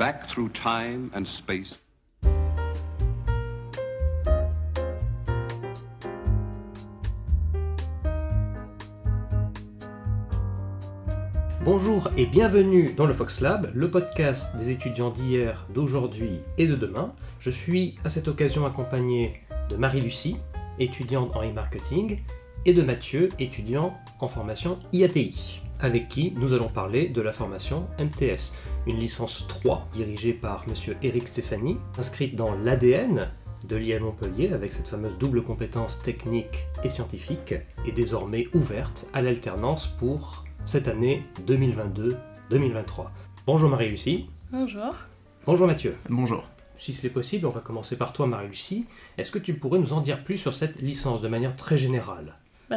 back through time and space. Bonjour et bienvenue dans le Fox Lab, le podcast des étudiants d'hier, d'aujourd'hui et de demain. Je suis à cette occasion accompagné de Marie-Lucie, étudiante en e-marketing, et de Mathieu, étudiant en formation IATI, avec qui nous allons parler de la formation MTS, une licence 3 dirigée par monsieur Eric Stéphanie, inscrite dans l'ADN de l'IA Montpellier avec cette fameuse double compétence technique et scientifique, et désormais ouverte à l'alternance pour cette année 2022-2023. Bonjour Marie-Lucie. Bonjour. Bonjour Mathieu. Bonjour. Si c'est possible, on va commencer par toi Marie-Lucie. Est-ce que tu pourrais nous en dire plus sur cette licence de manière très générale ?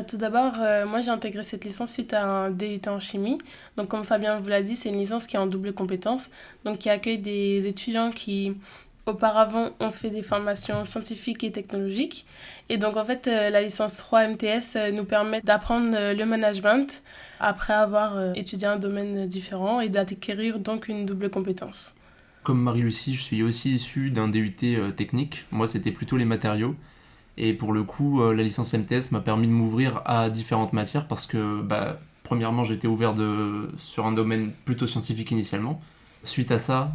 Tout d'abord, moi j'ai intégré cette licence suite à un DUT en chimie. Donc comme Fabien vous l'a dit, c'est une licence qui est en double compétence, donc qui accueille des étudiants qui auparavant ont fait des formations scientifiques et technologiques. Et donc en fait, la licence 3 MTS nous permet d'apprendre le management après avoir étudié un domaine différent et d'acquérir donc une double compétence. Comme Marie-Lucie, je suis aussi issu d'un DUT technique. Moi, c'était plutôt les matériaux. Et pour le coup, la licence MTS m'a permis de m'ouvrir à différentes matières parce que, premièrement, j'étais ouvert sur un domaine plutôt scientifique initialement. Suite à ça,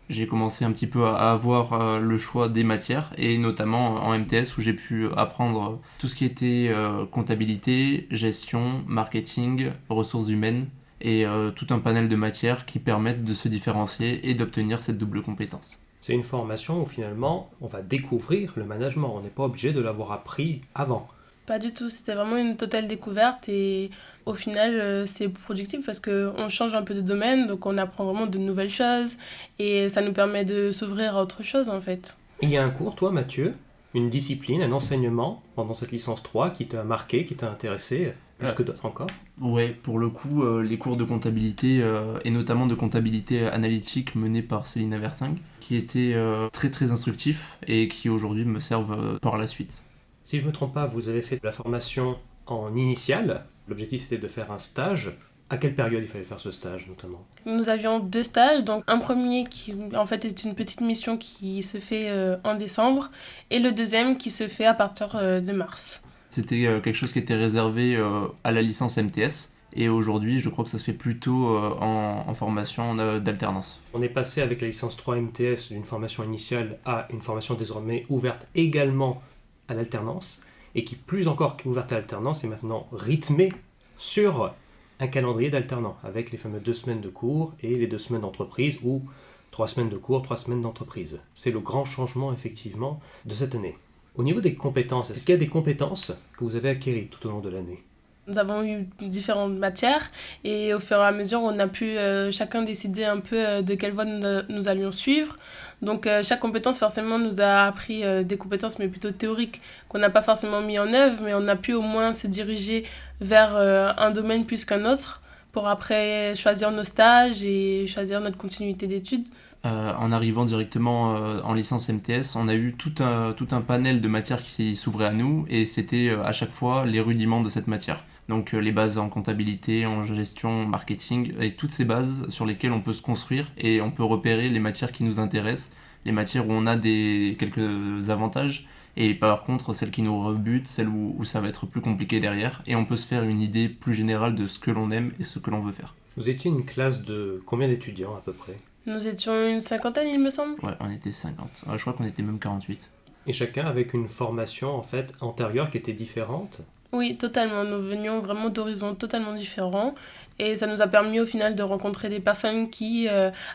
j'ai commencé un petit peu à avoir le choix des matières, et notamment en MTS où j'ai pu apprendre tout ce qui était comptabilité, gestion, marketing, ressources humaines, et tout un panel de matières qui permettent de se différencier et d'obtenir cette double compétence. C'est une formation où finalement on va découvrir le management, on n'est pas obligé de l'avoir appris avant. Pas du tout, c'était vraiment une totale découverte et au final c'est productif parce qu'on change un peu de domaine, donc on apprend vraiment de nouvelles choses et ça nous permet de s'ouvrir à autre chose en fait. Il y a un cours, toi Mathieu, une discipline, un enseignement pendant cette licence 3 qui t'a marqué, qui t'a intéressé, plus que d'autres encore ? Ouais, pour le coup, les cours de comptabilité, et notamment de comptabilité analytique menés par Céline Aversing, qui étaient très très instructifs et qui aujourd'hui me servent par la suite. Si je ne me trompe pas, vous avez fait la formation en initiale. L'objectif c'était de faire un stage. À quelle période il fallait faire ce stage notamment ? Nous avions 2 stages, donc un premier qui en fait est une petite mission qui se fait en décembre et le deuxième qui se fait à partir de mars. C'était quelque chose qui était réservé à la licence MTS. Et aujourd'hui, je crois que ça se fait plutôt en formation d'alternance. On est passé avec la licence 3 MTS d'une formation initiale à une formation désormais ouverte également à l'alternance, et qui, plus encore qu'ouverte à l'alternance, est maintenant rythmée sur un calendrier d'alternant, avec les fameux 2 semaines de cours et les 2 semaines d'entreprise, ou 3 semaines de cours, 3 semaines d'entreprise. C'est le grand changement, effectivement, de cette année. Au niveau des compétences, est-ce qu'il y a des compétences que vous avez acquises tout au long de l'année ? Nous avons eu différentes matières et au fur et à mesure, on a pu chacun décider un peu de quelle voie nous allions suivre. Donc chaque compétence forcément nous a appris des compétences mais plutôt théoriques qu'on n'a pas forcément mis en œuvre, mais on a pu au moins se diriger vers un domaine plus qu'un autre pour après choisir nos stages et choisir notre continuité d'études. En arrivant directement en licence MTS, on a eu tout un panel de matières qui s'ouvrait à nous, et c'était à chaque fois les rudiments de cette matière. Donc les bases en comptabilité, en gestion, marketing, et toutes ces bases sur lesquelles on peut se construire et on peut repérer les matières qui nous intéressent, les matières où on a quelques avantages, et par contre celles qui nous rebutent, celles où ça va être plus compliqué derrière, et on peut se faire une idée plus générale de ce que l'on aime et ce que l'on veut faire. Vous étiez une classe de combien d'étudiants à peu près ? Nous étions une 50aine, il me semble. Ouais, on était 50. Je crois qu'on était même 48. Et chacun avec une formation en fait antérieure qui était différente ? Oui, totalement. Nous venions vraiment d'horizons totalement différents et ça nous a permis au final de rencontrer des personnes qui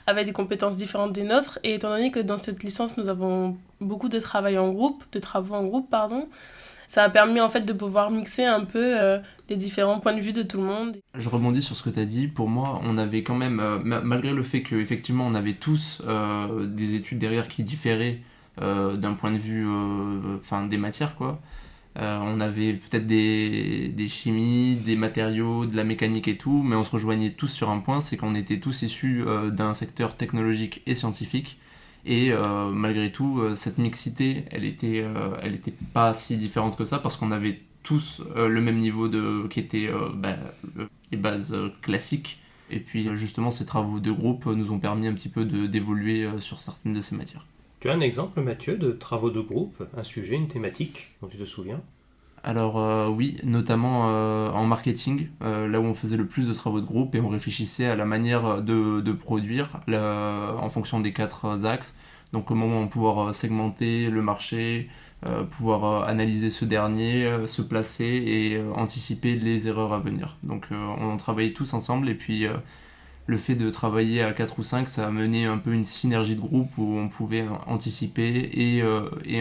avaient des compétences différentes des nôtres. Et étant donné que dans cette licence, nous avons beaucoup de travaux en groupe, ça a permis en fait de pouvoir mixer un peu les différents points de vue de tout le monde. Je rebondis sur ce que tu as dit. Pour moi, on avait quand même, malgré le fait qu'effectivement on avait tous des études derrière qui différaient d'un point de vue des matières, quoi. On avait peut-être des chimies, des matériaux, de la mécanique et tout, mais on se rejoignait tous sur un point, c'est qu'on était tous issus d'un secteur technologique et scientifique. Et malgré tout, cette mixité, elle était pas si différente que ça, parce qu'on avait tous le même niveau qui était les bases classiques, Et puis justement, ces travaux de groupe nous ont permis un petit peu d'évoluer sur certaines de ces matières. Tu as un exemple, Mathieu, de travaux de groupe, un sujet, une thématique dont tu te souviens? Alors oui, notamment en marketing, là où on faisait le plus de travaux de groupe et on réfléchissait à la manière de produire en fonction des 4 axes. Donc comment on va pouvoir segmenter le marché, pouvoir analyser ce dernier, se placer et anticiper les erreurs à venir. Donc on travaillait tous ensemble et puis le fait de travailler à 4 ou 5, ça a mené un peu une synergie de groupe où on pouvait anticiper et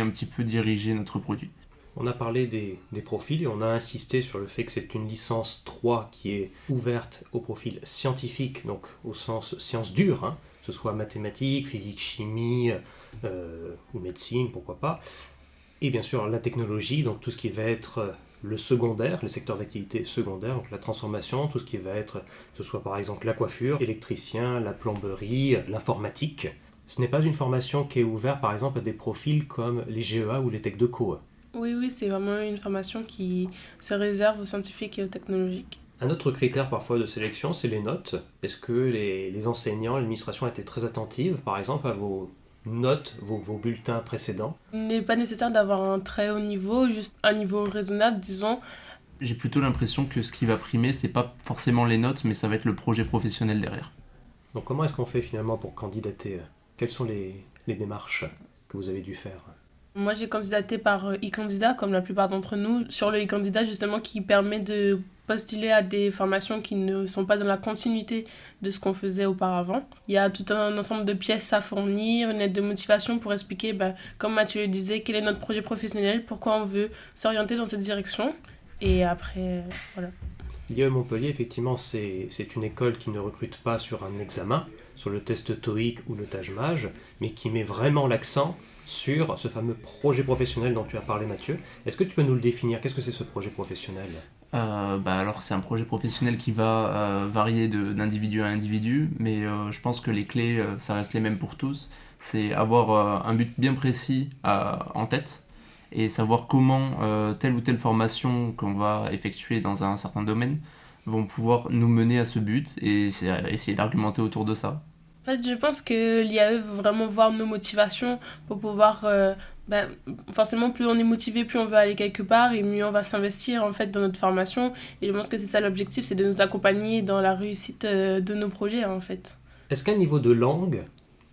un petit peu diriger notre produit. On a parlé des profils et on a insisté sur le fait que c'est une licence 3 qui est ouverte au profil scientifique, donc au sens sciences dures, hein, que ce soit mathématiques, physique, chimie ou médecine, pourquoi pas. Et bien sûr la technologie, donc tout ce qui va être le secondaire, les secteurs d'activité secondaires, donc la transformation, tout ce qui va être, que ce soit par exemple la coiffure, l'électricien, la plomberie, l'informatique. Ce n'est pas une formation qui est ouverte par exemple à des profils comme les GEA ou les Tech de Co. Oui, c'est vraiment une formation qui se réserve aux scientifiques et aux technologiques. Un autre critère parfois de sélection, c'est les notes. Est-ce que les enseignants, l'administration étaient très attentive, par exemple, à vos notes, vos bulletins précédents? Il n'est pas nécessaire d'avoir un très haut niveau, juste un niveau raisonnable, disons. J'ai plutôt l'impression que ce qui va primer, c'est pas forcément les notes, mais ça va être le projet professionnel derrière. Donc comment est-ce qu'on fait finalement pour candidater? Quelles sont les démarches que vous avez dû faire? Moi, j'ai candidaté par e-candidat, comme la plupart d'entre nous, sur le e-candidat justement qui permet de postuler à des formations qui ne sont pas dans la continuité de ce qu'on faisait auparavant. Il y a tout un ensemble de pièces à fournir, une lettre de motivation pour expliquer, comme Mathieu le disait, quel est notre projet professionnel, pourquoi on veut s'orienter dans cette direction. Et après, voilà. L'IAE Montpellier, effectivement, c'est une école qui ne recrute pas sur un examen, sur le test TOEIC ou le TAJMAJ, mais qui met vraiment l'accent sur ce fameux projet professionnel dont tu as parlé, Mathieu. Est-ce que tu peux nous le définir? Qu'est-ce que c'est ce projet professionnel? Alors c'est un projet professionnel qui va varier d'individu à individu, mais je pense que les clés, ça reste les mêmes pour tous. C'est avoir un but bien précis en tête et savoir comment telle ou telle formation qu'on va effectuer dans un certain domaine vont pouvoir nous mener à ce but et essayer d'argumenter autour de ça. En fait, je pense que l'IAE veut vraiment voir nos motivations pour pouvoir... forcément, plus on est motivé, plus on veut aller quelque part et mieux on va s'investir en fait dans notre formation. Et je pense que c'est ça l'objectif, c'est de nous accompagner dans la réussite de nos projets en fait. Est-ce qu'un niveau de langue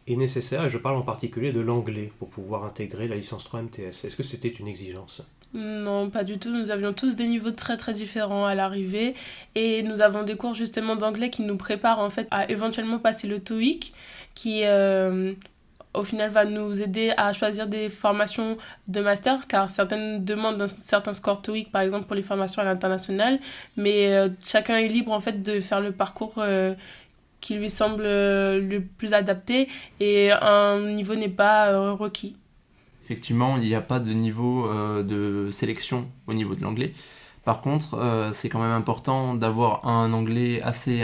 est nécessaire? Et je parle en particulier de l'anglais pour pouvoir intégrer la licence 3 MTS. Est-ce que c'était une exigence? Non, pas du tout. Nous avions tous des niveaux très très différents à l'arrivée et nous avons des cours justement d'anglais qui nous préparent en fait à éventuellement passer le TOEIC qui au final va nous aider à choisir des formations de master car certaines demandent un certain score TOEIC par exemple pour les formations à l'international, mais chacun est libre en fait de faire le parcours qui lui semble le plus adapté et un niveau n'est pas requis. Effectivement, il n'y a pas de niveau de sélection au niveau de l'anglais. Par contre, c'est quand même important d'avoir un anglais assez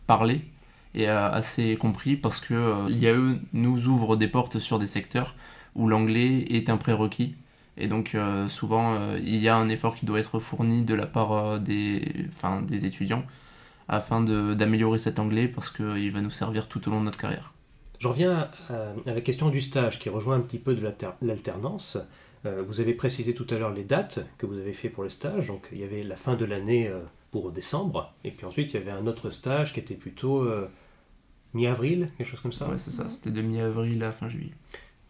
parlé et assez compris parce que l'IAE nous ouvre des portes sur des secteurs où l'anglais est un prérequis. Et donc souvent, il y a un effort qui doit être fourni de la part des étudiants afin d'améliorer cet anglais parce qu'il va nous servir tout au long de notre carrière. Je reviens à la question du stage qui rejoint un petit peu de l'alternance. Vous avez précisé tout à l'heure les dates que vous avez fait pour le stage. Donc il y avait la fin de l'année pour décembre. Et puis ensuite il y avait un autre stage qui était plutôt mi-avril, quelque chose comme ça. Ouais, c'est ça. C'était de mi-avril à fin juillet.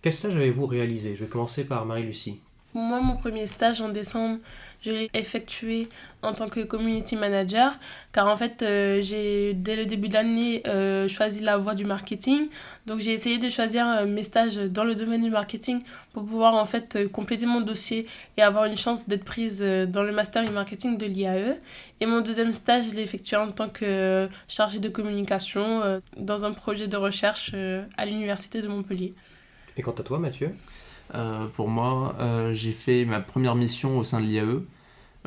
Quel stage avez-vous réalisé? Je vais commencer par Marie-Lucie. Moi, mon premier stage en décembre, je l'ai effectué en tant que community manager, car en fait, j'ai dès le début de l'année choisi la voie du marketing. Donc, j'ai essayé de choisir mes stages dans le domaine du marketing pour pouvoir en fait compléter mon dossier et avoir une chance d'être prise dans le master e marketing de l'IAE. Et mon deuxième stage, je l'ai effectué en tant que chargée de communication dans un projet de recherche à l'université de Montpellier. Et quant à toi, Mathieu? Pour moi, j'ai fait ma première mission au sein de l'IAE,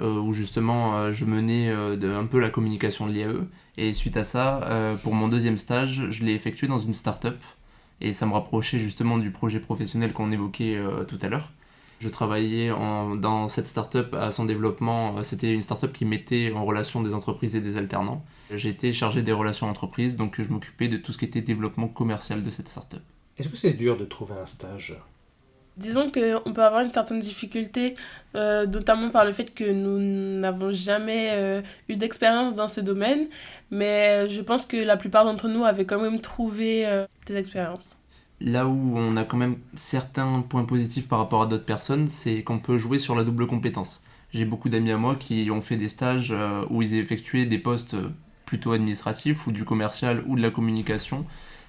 où justement je menais un peu la communication de l'IAE. Et suite à ça, pour mon deuxième stage, je l'ai effectué dans une start-up. Et ça me rapprochait justement du projet professionnel qu'on évoquait tout à l'heure. Je travaillais dans cette start-up à son développement. C'était une start-up qui mettait en relation des entreprises et des alternants. J'étais chargé des relations entreprises, donc je m'occupais de tout ce qui était développement commercial de cette start-up. Est-ce que c'est dur de trouver un stage ? Disons qu'on peut avoir une certaine difficulté, notamment par le fait que nous n'avons jamais eu d'expérience dans ce domaine, mais je pense que la plupart d'entre nous avaient quand même trouvé des expériences. Là où on a quand même certains points positifs par rapport à d'autres personnes, c'est qu'on peut jouer sur la double compétence. J'ai beaucoup d'amis à moi qui ont fait des stages où ils effectuaient des postes plutôt administratifs ou du commercial ou de la communication,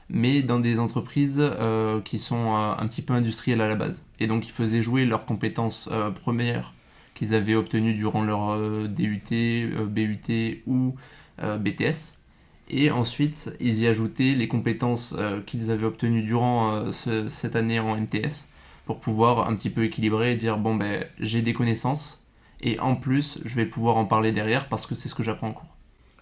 mais dans des entreprises qui sont un petit peu industrielles à la base. Et donc ils faisaient jouer leurs compétences premières qu'ils avaient obtenues durant leur DUT, BUT ou BTS. Et ensuite, ils y ajoutaient les compétences qu'ils avaient obtenues durant cette année en MTS pour pouvoir un petit peu équilibrer et dire bon ben j'ai des connaissances et en plus je vais pouvoir en parler derrière parce que c'est ce que j'apprends en cours.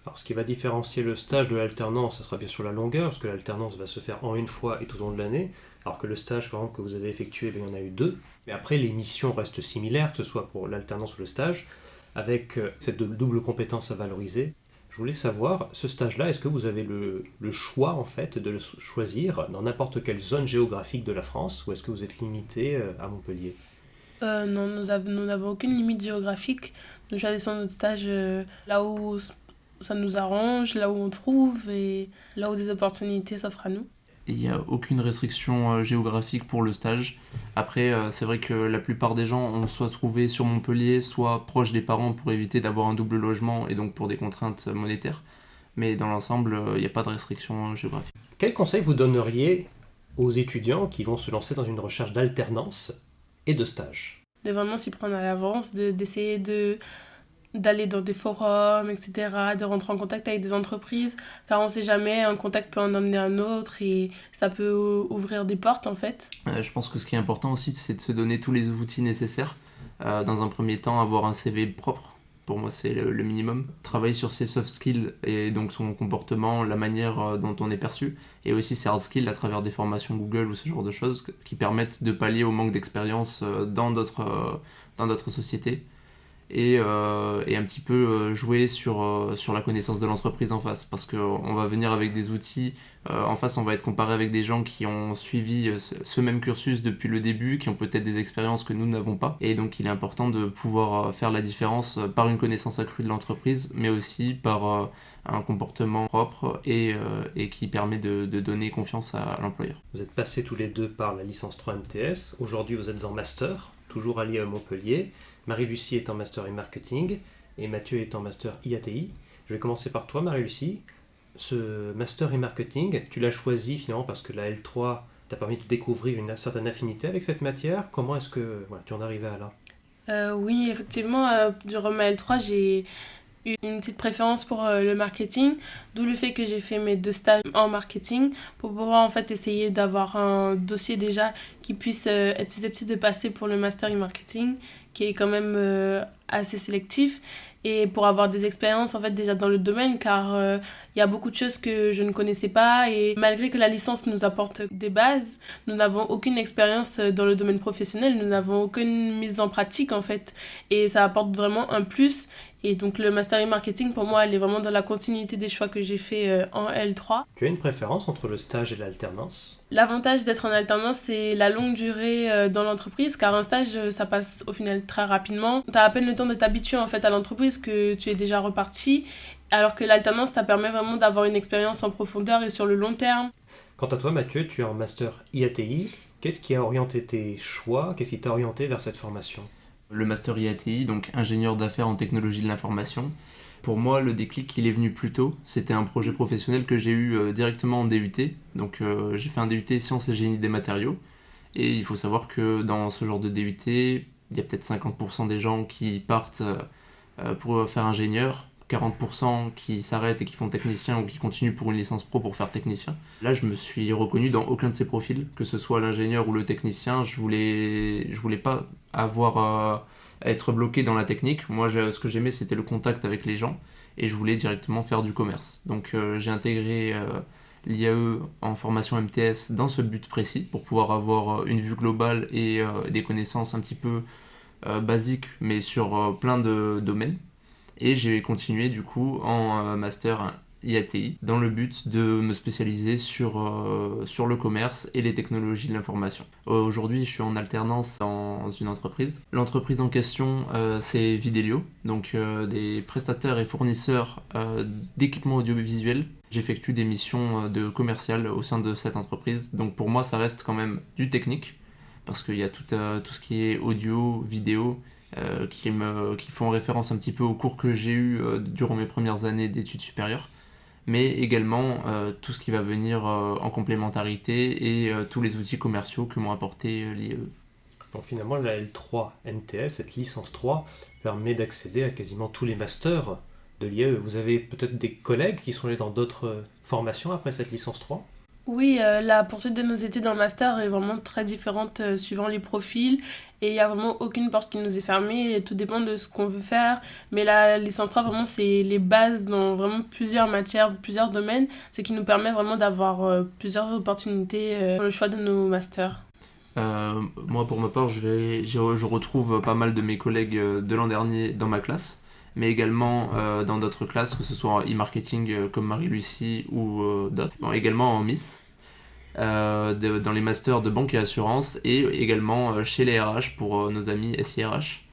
Alors, ce qui va différencier le stage de l'alternance, ce sera bien sûr la longueur, parce que l'alternance va se faire en une fois et tout au long de l'année, alors que le stage, par exemple, que vous avez effectué, il y en a eu 2. Mais après, les missions restent similaires, que ce soit pour l'alternance ou le stage, avec cette double compétence à valoriser. Je voulais savoir, ce stage-là, est-ce que vous avez le choix, en fait, de le choisir dans n'importe quelle zone géographique de la France, ou est-ce que vous êtes limité à Montpellier ? Non, nous n'avons aucune limite géographique. Nous choisissons notre stage là où ça nous arrange, là où on trouve et là où des opportunités s'offrent à nous. Il n'y a aucune restriction géographique pour le stage. Après, c'est vrai que la plupart des gens ont soit trouvé sur Montpellier, soit proche des parents pour éviter d'avoir un double logement et donc pour des contraintes monétaires. Mais dans l'ensemble, il n'y a pas de restriction géographique. Quel conseil vous donneriez aux étudiants qui vont se lancer dans une recherche d'alternance et de stage ? De vraiment s'y prendre à l'avance, d'essayer d'aller dans des forums, etc., de rentrer en contact avec des entreprises, car on ne sait jamais, un contact peut en emmener un autre et ça peut ouvrir des portes en fait. Je pense que ce qui est important aussi, c'est de se donner tous les outils nécessaires. Dans un premier temps, avoir un CV propre, pour moi c'est le minimum. Travailler sur ses soft skills et donc son comportement, la manière dont on est perçu, et aussi ses hard skills à travers des formations Google ou ce genre de choses qui permettent de pallier au manque d'expérience dans d'autres sociétés. Et un petit peu jouer sur la connaissance de l'entreprise en face, parce qu'on va venir avec des outils, en face on va être comparé avec des gens qui ont suivi ce même cursus depuis le début, qui ont peut-être des expériences que nous n'avons pas, et donc il est important de pouvoir faire la différence par une connaissance accrue de l'entreprise, mais aussi par un comportement propre et qui permet de donner confiance à l'employeur. Vous êtes passés tous les deux par la licence 3 MTS, aujourd'hui vous êtes en master, toujours allié à Montpellier. Marie-Lucie est en master e-marketing et Mathieu est en master IATI. Je vais commencer par toi, Marie-Lucie. Ce master e-marketing, tu l'as choisi finalement parce que la L3 t'a permis de découvrir une certaine affinité avec cette matière. Comment est-ce que tu en es arrivé à là ? Oui, effectivement, durant ma L3, j'ai eu une petite préférence pour le marketing, d'où le fait que j'ai fait mes 2 stages en marketing pour pouvoir en fait essayer d'avoir un dossier déjà qui puisse être susceptible de passer pour le master e-marketing, qui est quand même assez sélectif, et pour avoir des expériences en fait déjà dans le domaine, car il y a beaucoup de choses que je ne connaissais pas, et malgré que la licence nous apporte des bases, nous n'avons aucune expérience dans le domaine professionnel, nous n'avons aucune mise en pratique en fait, et ça apporte vraiment un plus. Et donc le master e-marketing pour moi elle est vraiment dans la continuité des choix que j'ai fait en L3. Tu as une préférence entre le stage et l'alternance ? L'avantage d'être en alternance, c'est la longue durée dans l'entreprise, car un stage, ça passe au final très rapidement. Tu as à peine le temps de t'habituer en fait à l'entreprise que tu es déjà reparti, alors que l'alternance, ça permet vraiment d'avoir une expérience en profondeur et sur le long terme. Quant à toi, Mathieu, tu es en master IATI. Qu'est-ce qui a orienté tes choix ? Qu'est-ce qui t'a orienté vers cette formation ? Le master IATI, donc ingénieur d'affaires en technologie de l'information. Pour moi, le déclic, il est venu plus tôt. C'était un projet professionnel que j'ai eu directement en DUT. Donc j'ai fait un DUT Sciences et Génie des matériaux. Et il faut savoir que dans ce genre de DUT, il y a peut-être 50% des gens qui partent pour faire ingénieur, 40% qui s'arrêtent et qui font technicien ou qui continuent pour une licence pro pour faire technicien. Là, je me suis reconnu dans aucun de ces profils, que ce soit l'ingénieur ou le technicien. Je voulais pas avoir à être bloqué dans la technique. Moi, ce que j'aimais, c'était le contact avec les gens et je voulais directement faire du commerce. Donc, j'ai intégré l'IAE en formation MTS dans ce but précis, pour pouvoir avoir une vue globale et des connaissances un petit peu basiques, mais sur plein de domaines. Et j'ai continué du coup en master IATI dans le but de me spécialiser sur le commerce et les technologies de l'information. Aujourd'hui, je suis en alternance dans une entreprise. L'entreprise en question, c'est Videlio, donc des prestataires et fournisseurs d'équipements audiovisuels. J'effectue des missions de commercial au sein de cette entreprise, donc pour moi, ça reste quand même du technique, parce qu'il y a tout ce qui est audio, vidéo, qui font référence un petit peu aux cours que j'ai eus durant mes premières années d'études supérieures, mais également tout ce qui va venir en complémentarité et tous les outils commerciaux que m'ont apporté l'IAE. Donc finalement, la L3 MTS, cette licence 3, permet d'accéder à quasiment tous les masters de l'IAE. Vous avez peut-être des collègues qui sont allés dans d'autres formations après cette licence 3 ? Oui, la poursuite de nos études en master est vraiment très différente suivant les profils et il n'y a vraiment aucune porte qui nous est fermée, et tout dépend de ce qu'on veut faire. Mais la licence 3, vraiment, c'est les bases dans vraiment plusieurs matières, plusieurs domaines, ce qui nous permet vraiment d'avoir plusieurs opportunités dans le choix de nos masters. Moi, pour ma part, je retrouve pas mal de mes collègues de l'an dernier dans ma classe, mais également dans d'autres classes, que ce soit en e-marketing comme Marie-Lucie ou d'autres. Bon, également en Miss, dans les masters de banque et assurance, et également chez les RH pour nos amis SIRH.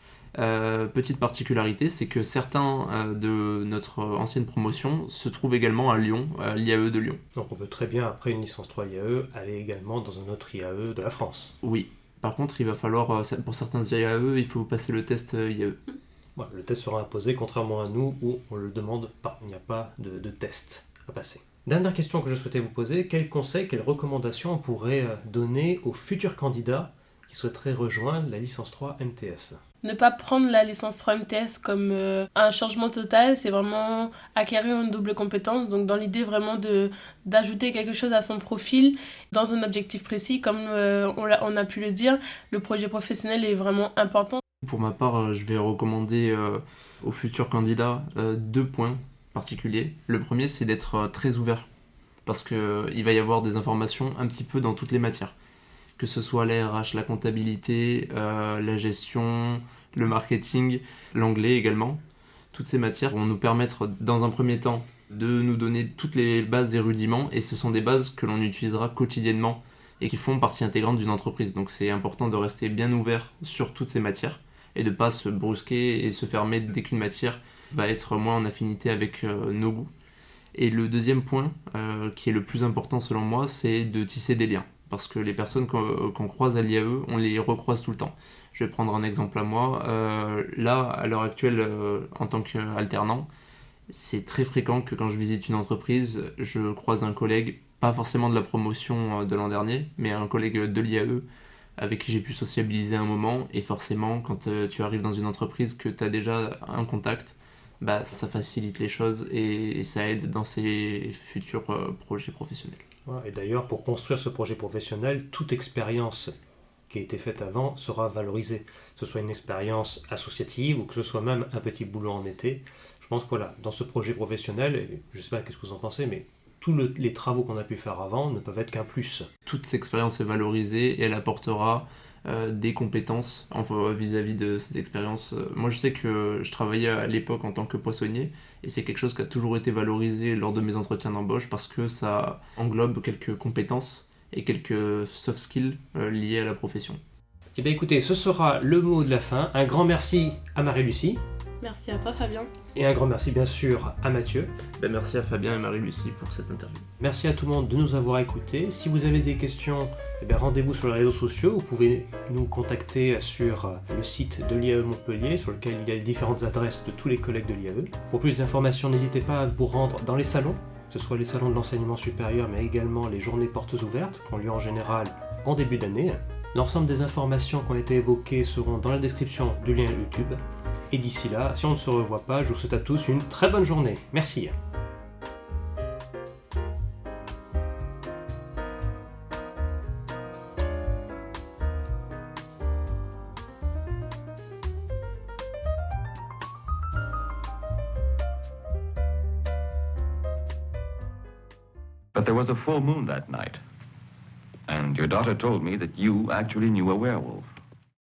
Petite particularité, c'est que certains de notre ancienne promotion se trouvent également à Lyon, à l'IAE de Lyon. Donc on peut très bien, après une licence 3 IAE, aller également dans un autre IAE de la France. Oui, par contre, il va falloir, pour certains IAE, il faut passer le test IAE. Voilà, le test sera imposé, contrairement à nous où on ne le demande pas. Il n'y a pas de test à passer. Dernière question que je souhaitais vous poser, quels conseils, quelles recommandations on pourrait donner aux futurs candidats qui souhaiteraient rejoindre la licence 3 MTS ? Ne pas prendre la licence 3 MTS comme un changement total, c'est vraiment acquérir une double compétence, donc dans l'idée vraiment d'ajouter quelque chose à son profil dans un objectif précis. Comme on a pu le dire, le projet professionnel est vraiment important. Pour ma part, je vais recommander aux futurs candidats 2 points particuliers. Le premier, c'est d'être très ouvert, parce qu'il va y avoir des informations un petit peu dans toutes les matières, que ce soit la RH, la comptabilité, la gestion, le marketing, l'anglais également. Toutes ces matières vont nous permettre, dans un premier temps, de nous donner toutes les bases et rudiments, et ce sont des bases que l'on utilisera quotidiennement et qui font partie intégrante d'une entreprise. Donc c'est important de rester bien ouvert sur toutes ces matières, et de ne pas se brusquer et se fermer dès qu'une matière va être moins en affinité avec nos goûts. Et le deuxième point, qui est le plus important selon moi, c'est de tisser des liens. Parce que les personnes qu'on croise à l'IAE, on les recroise tout le temps. Je vais prendre un exemple à moi. Là, à l'heure actuelle, en tant qu'alternant, c'est très fréquent que quand je visite une entreprise, je croise un collègue, pas forcément de la promotion de l'an dernier, mais un collègue de l'IAE, avec qui j'ai pu sociabiliser un moment, et forcément, quand tu arrives dans une entreprise, que tu as déjà un contact, bah, ça facilite les choses et ça aide dans ses futurs projets professionnels. Voilà, et d'ailleurs, pour construire ce projet professionnel, toute expérience qui a été faite avant sera valorisée. Que ce soit une expérience associative ou que ce soit même un petit boulot en été. Je pense que voilà, dans ce projet professionnel, et je ne sais pas qu'est-ce que vous en pensez, mais tous les travaux qu'on a pu faire avant ne peuvent être qu'un plus. Toute cette expérience est valorisée et elle apportera des compétences vis-à-vis de cette expérience. Moi, je sais que je travaillais à l'époque en tant que poissonnier et c'est quelque chose qui a toujours été valorisé lors de mes entretiens d'embauche parce que ça englobe quelques compétences et quelques soft skills liés à la profession. Eh bien écoutez, ce sera le mot de la fin. Un grand merci à Marie-Lucie. Merci à toi, Fabien. Et un grand merci bien sûr à Mathieu. Merci à Fabien et Marie-Lucie pour cette interview. Merci à tout le monde de nous avoir écoutés. Si vous avez des questions, rendez-vous sur les réseaux sociaux. Vous pouvez nous contacter sur le site de l'IAE Montpellier, sur lequel il y a les différentes adresses de tous les collègues de l'IAE. Pour plus d'informations, n'hésitez pas à vous rendre dans les salons, que ce soit les salons de l'enseignement supérieur, mais également les journées portes ouvertes, qui ont lieu en général en début d'année. L'ensemble des informations qui ont été évoquées seront dans la description du lien YouTube. Et d'ici là, si on ne se revoit pas, je vous souhaite à tous une très bonne journée. Merci. But there was a full moon that night. And your daughter told me that you actually knew a werewolf.